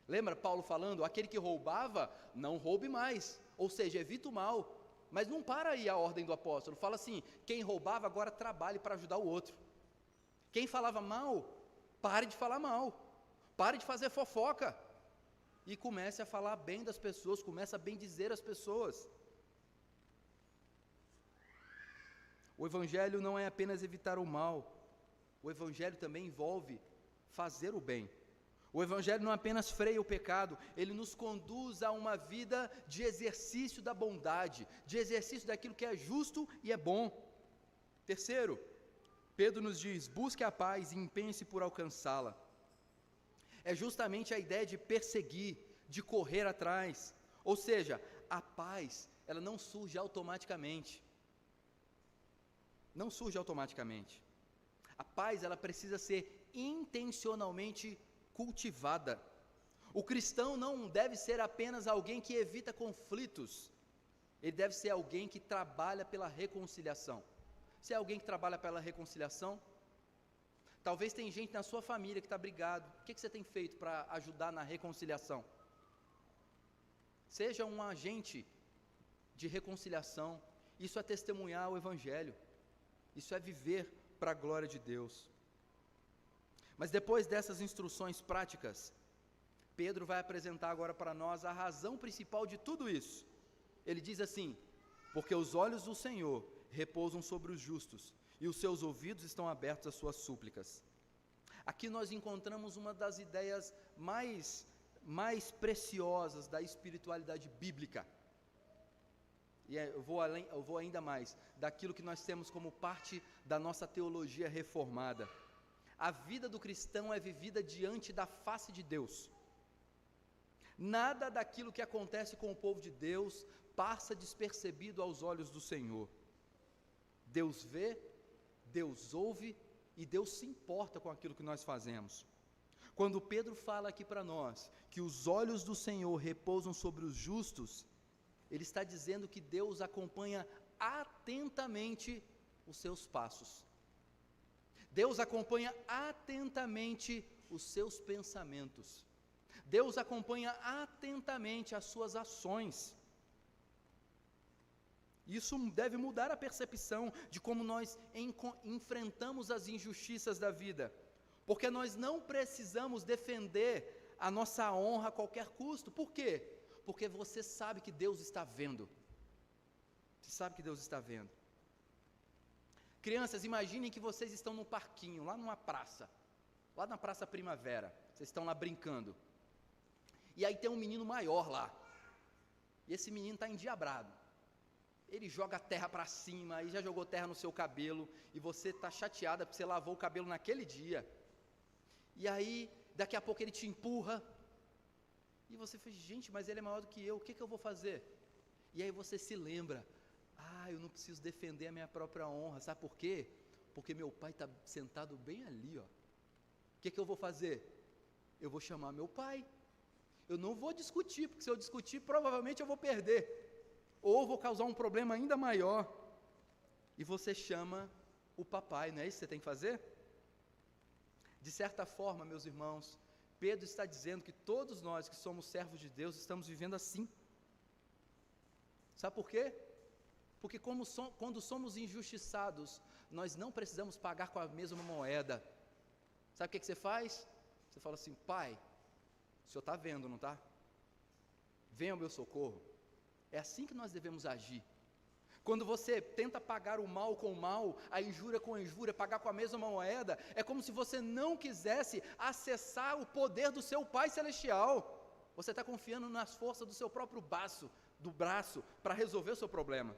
Lembra Paulo falando, aquele que roubava, não roube mais. Ou seja, evita o mal. Mas não para aí a ordem do apóstolo. Fala assim, quem roubava agora trabalhe para ajudar o outro. Quem falava mal, pare de falar mal. Pare de fazer fofoca. E comece a falar bem das pessoas, comece a bendizer as pessoas. O Evangelho não é apenas evitar o mal, o Evangelho também envolve fazer o bem. O Evangelho não apenas freia o pecado, ele nos conduz a uma vida de exercício da bondade, de exercício daquilo que é justo e é bom. Terceiro, Pedro nos diz, busque a paz e empenhe-se por alcançá-la. É justamente a ideia de perseguir, de correr atrás. Ou seja, a paz, ela não surge automaticamente. Não surge automaticamente. A paz, ela precisa ser intencionalmente cultivada. O cristão não deve ser apenas alguém que evita conflitos. Ele deve ser alguém que trabalha pela reconciliação. Se é alguém que trabalha pela reconciliação, Talvez tem gente na sua família que está brigado. O que você tem feito para ajudar na reconciliação? Seja um agente de reconciliação. Isso é testemunhar o Evangelho. Isso é viver para a glória de Deus. Mas depois dessas instruções práticas, Pedro vai apresentar agora para nós a razão principal de tudo isso. Ele diz assim: porque os olhos do Senhor repousam sobre os justos, e os seus ouvidos estão abertos às suas súplicas. Aqui nós encontramos uma das ideias mais preciosas da espiritualidade bíblica. E eu vou ainda mais, daquilo que nós temos como parte da nossa teologia reformada. A vida do cristão é vivida diante da face de Deus. Nada daquilo que acontece com o povo de Deus passa despercebido aos olhos do Senhor. Deus vê, Deus ouve e Deus se importa com aquilo que nós fazemos. Quando Pedro fala aqui para nós que os olhos do Senhor repousam sobre os justos, ele está dizendo que Deus acompanha atentamente os seus passos. Deus acompanha atentamente os seus pensamentos. Deus acompanha atentamente as suas ações. Isso deve mudar a percepção de como nós enfrentamos as injustiças da vida, porque nós não precisamos defender a nossa honra a qualquer custo. Por quê? Porque você sabe que Deus está vendo. Você sabe que Deus está vendo. Crianças, imaginem que vocês estão num parquinho, lá numa praça, lá na Praça Primavera, vocês estão lá brincando, e aí tem um menino maior lá, e esse menino está endiabrado, ele joga terra para cima, e já jogou terra no seu cabelo, e você está chateada porque você lavou o cabelo naquele dia, e aí, daqui a pouco ele te empurra, e você fala: gente, mas ele é maior do que eu, o que eu vou fazer? E aí você se lembra: eu não preciso defender a minha própria honra, sabe por quê? Porque meu pai está sentado bem ali, ó. O que eu vou fazer? Eu vou chamar meu pai, eu não vou discutir, porque se eu discutir, provavelmente eu vou perder, ou vou causar um problema ainda maior, e você chama o papai, não é isso que você tem que fazer? De certa forma, meus irmãos, Pedro está dizendo que todos nós que somos servos de Deus estamos vivendo assim. Sabe por quê? Porque quando somos injustiçados, nós não precisamos pagar com a mesma moeda. Sabe o que você faz? Você fala assim: pai, o senhor está vendo, não está? Venha ao meu socorro. É assim que nós devemos agir. Quando você tenta pagar o mal com o mal, a injúria com a injúria, pagar com a mesma moeda, é como se você não quisesse acessar o poder do seu Pai Celestial. Você está confiando nas forças do seu próprio braço para resolver o seu problema.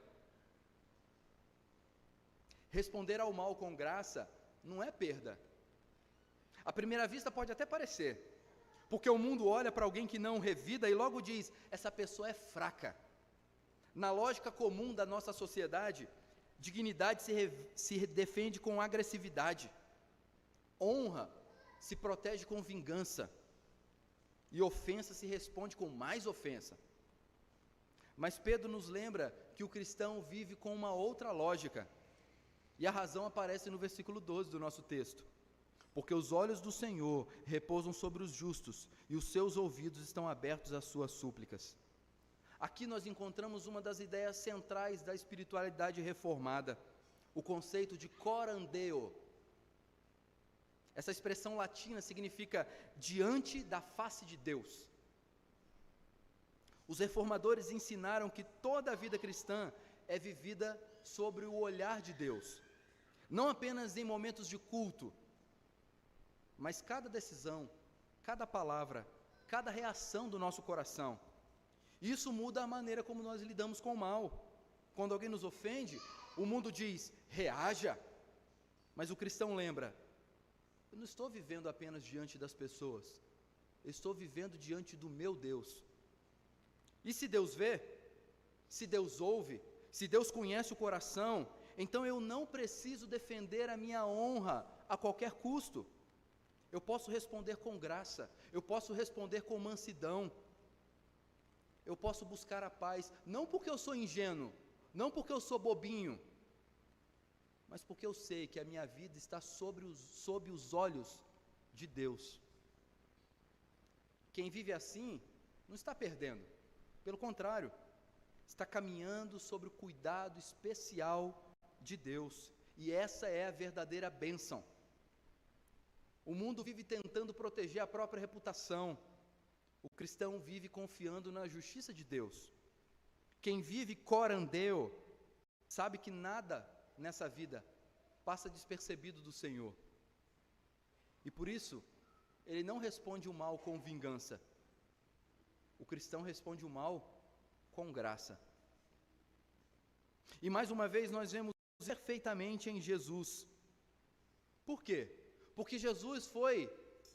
Responder ao mal com graça não é perda. À primeira vista pode até parecer, porque o mundo olha para alguém que não revida e logo diz: essa pessoa é fraca. Na lógica comum da nossa sociedade, dignidade se defende com agressividade, honra se protege com vingança, e ofensa se responde com mais ofensa. Mas Pedro nos lembra que o cristão vive com uma outra lógica, e a razão aparece no versículo 12 do nosso texto: porque os olhos do Senhor repousam sobre os justos, e os seus ouvidos estão abertos às suas súplicas. Aqui nós encontramos uma das ideias centrais da espiritualidade reformada, o conceito de corandeo. Essa expressão latina significa diante da face de Deus. Os reformadores ensinaram que toda a vida cristã é vivida sobre o olhar de Deus, não apenas em momentos de culto, mas cada decisão, cada palavra, cada reação do nosso coração. Isso muda a maneira como nós lidamos com o mal. Quando alguém nos ofende, o mundo diz: reaja. Mas o cristão lembra: eu não estou vivendo apenas diante das pessoas, eu estou vivendo diante do meu Deus. E se Deus vê, se Deus ouve, se Deus conhece o coração, então eu não preciso defender a minha honra a qualquer custo. Eu posso responder com graça, eu posso responder com mansidão, eu posso buscar a paz, não porque eu sou ingênuo, não porque eu sou bobinho, mas porque eu sei que a minha vida está sob os olhos de Deus. Quem vive assim não está perdendo, pelo contrário, está caminhando sobre o cuidado especial de Deus, e essa é a verdadeira bênção. O mundo vive tentando proteger a própria reputação, o cristão vive confiando na justiça de Deus. Quem vive corandeu, sabe que nada nessa vida passa despercebido do Senhor, e por isso, ele não responde o mal com vingança, o cristão responde o mal com graça. E mais uma vez nós vemos perfeitamente em Jesus. Por quê? Porque Jesus foi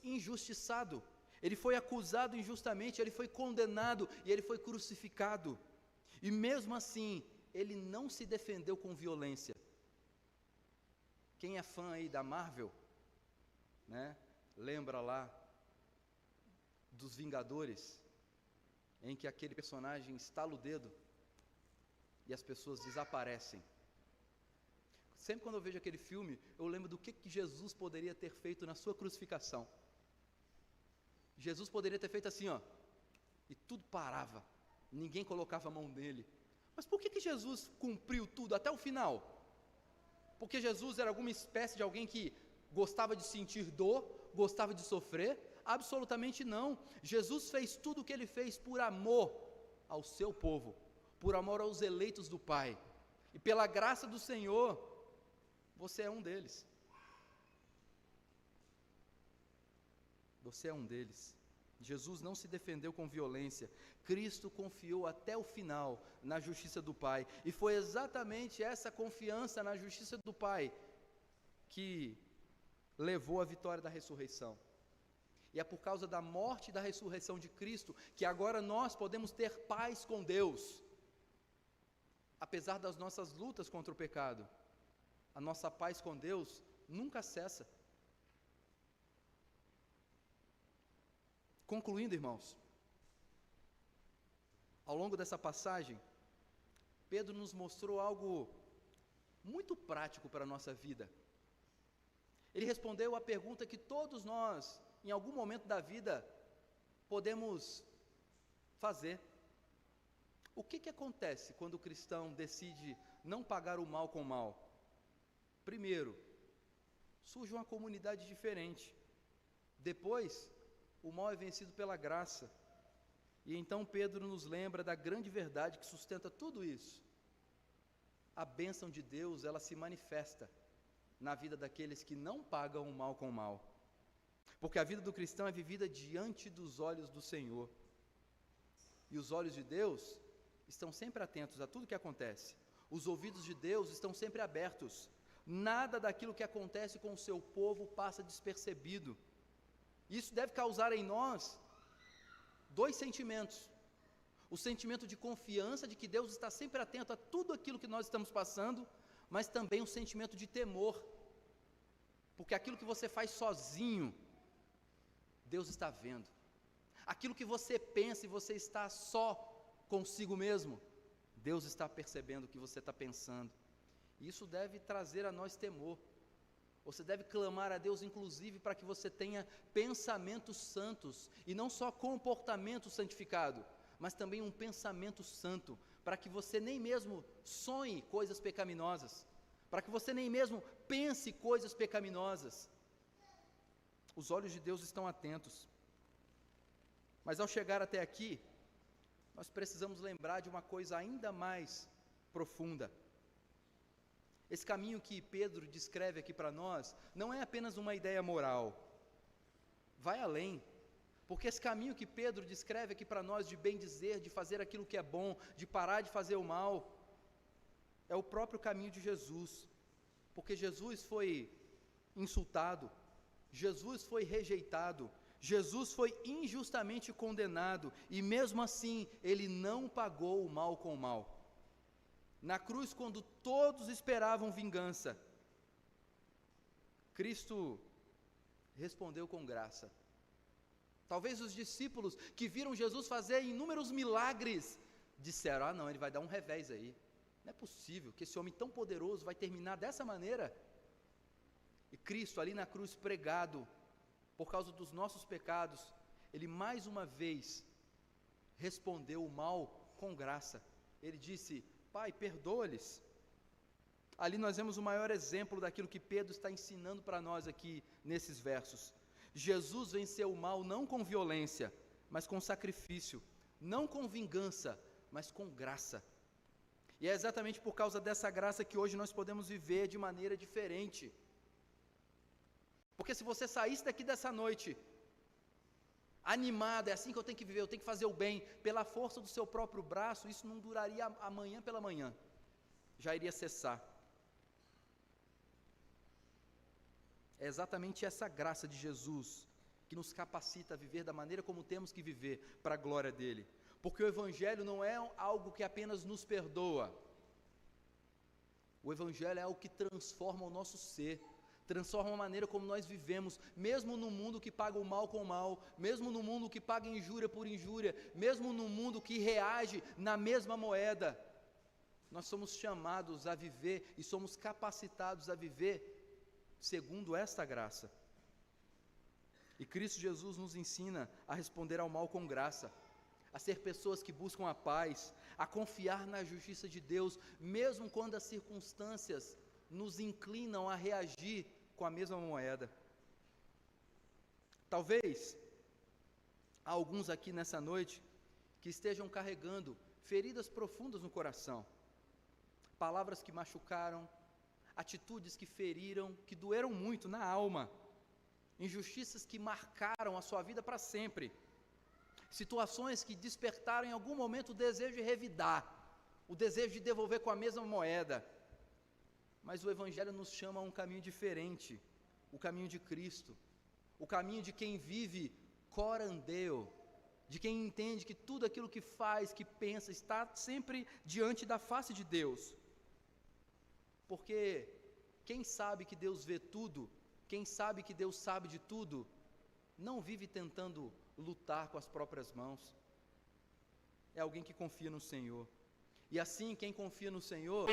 injustiçado, ele foi acusado injustamente, ele foi condenado e ele foi crucificado. E mesmo assim, ele não se defendeu com violência. Quem é fã aí da Marvel, né? Lembra lá dos Vingadores, em que aquele personagem estala o dedo e as pessoas desaparecem. Sempre quando eu vejo aquele filme, eu lembro do que Jesus poderia ter feito na sua crucificação. Jesus poderia ter feito assim, ó, e tudo parava, ninguém colocava a mão nele. Mas por que Jesus cumpriu tudo até o final? Porque Jesus era alguma espécie de alguém que gostava de sentir dor, gostava de sofrer? Absolutamente não. Jesus fez tudo o que ele fez por amor ao seu povo, por amor aos eleitos do Pai, e pela graça do Senhor, você é um deles. Você é um deles. Jesus não se defendeu com violência, Cristo confiou até o final na justiça do Pai, e foi exatamente essa confiança na justiça do Pai que levou à vitória da ressurreição. E é por causa da morte e da ressurreição de Cristo que agora nós podemos ter paz com Deus. Apesar das nossas lutas contra o pecado, a nossa paz com Deus nunca cessa. Concluindo, irmãos, ao longo dessa passagem, Pedro nos mostrou algo muito prático para a nossa vida. Ele respondeu a pergunta que todos nós, em algum momento da vida, podemos fazer. O que acontece quando o cristão decide não pagar o mal com o mal? Primeiro, surge uma comunidade diferente. Depois, o mal é vencido pela graça. E então Pedro nos lembra da grande verdade que sustenta tudo isso. A bênção de Deus, ela se manifesta na vida daqueles que não pagam o mal com o mal. Porque a vida do cristão é vivida diante dos olhos do Senhor. E os olhos de Deus estão sempre atentos a tudo que acontece. Os ouvidos de Deus estão sempre abertos. Nada daquilo que acontece com o seu povo passa despercebido. Isso deve causar em nós dois sentimentos. O sentimento de confiança de que Deus está sempre atento a tudo aquilo que nós estamos passando, mas também um sentimento de temor, porque aquilo que você faz sozinho, Deus está vendo. Aquilo que você pensa e você está só consigo mesmo, Deus está percebendo o que você está pensando. E isso deve trazer a nós temor. Você deve clamar a Deus, inclusive, para que você tenha pensamentos santos, e não só comportamento santificado, mas também um pensamento santo, para que você nem mesmo sonhe coisas pecaminosas, para que você nem mesmo pense coisas pecaminosas. Os olhos de Deus estão atentos. Mas ao chegar até aqui, nós precisamos lembrar de uma coisa ainda mais profunda. Esse caminho que Pedro descreve aqui para nós, não é apenas uma ideia moral, vai além, porque esse caminho que Pedro descreve aqui para nós, de bem dizer, de fazer aquilo que é bom, de parar de fazer o mal, é o próprio caminho de Jesus, porque Jesus foi insultado, Jesus foi rejeitado, Jesus foi injustamente condenado, e mesmo assim, ele não pagou o mal com o mal. Na cruz, quando todos esperavam vingança, Cristo respondeu com graça. Talvez os discípulos que viram Jesus fazer inúmeros milagres, disseram, não, ele vai dar um revés aí, Não é possível que esse homem tão poderoso vai terminar dessa maneira. E Cristo ali na cruz pregado, por causa dos nossos pecados, Ele mais uma vez respondeu o mal com graça. Ele disse: Pai, perdoa-lhes. Ali nós vemos o maior exemplo daquilo que Pedro está ensinando para nós aqui nesses versos. Jesus venceu o mal não com violência, mas com sacrifício, não com vingança, mas com graça. E é exatamente por causa dessa graça que hoje nós podemos viver de maneira diferente. Porque se você saísse daqui dessa noite animado, é assim que eu tenho que viver, eu tenho que fazer o bem, pela força do seu próprio braço, isso não duraria amanhã pela manhã, já iria cessar. É exatamente essa graça de Jesus que nos capacita a viver da maneira como temos que viver, para a glória dEle. Porque o Evangelho não é algo que apenas nos perdoa. O Evangelho é algo que transforma o nosso ser, transforma a maneira como nós vivemos, mesmo no mundo que paga o mal com o mal, mesmo no mundo que paga injúria por injúria, mesmo no mundo que reage na mesma moeda. Nós somos chamados a viver e somos capacitados a viver segundo esta graça. E Cristo Jesus nos ensina a responder ao mal com graça, a ser pessoas que buscam a paz, a confiar na justiça de Deus, mesmo quando as circunstâncias nos inclinam a reagir com a mesma moeda. Talvez há alguns aqui nessa noite que estejam carregando feridas profundas no coração, palavras que machucaram, atitudes que feriram, que doeram muito na alma, injustiças que marcaram a sua vida para sempre, situações que despertaram em algum momento o desejo de revidar, o desejo de devolver com a mesma moeda. Mas o Evangelho nos chama a um caminho diferente, o caminho de Cristo, o caminho de quem vive corandeu, de quem entende que tudo aquilo que faz, que pensa, está sempre diante da face de Deus. Porque quem sabe que Deus vê tudo, quem sabe que Deus sabe de tudo, não vive tentando lutar com as próprias mãos. É alguém que confia no Senhor. E assim, quem confia no Senhor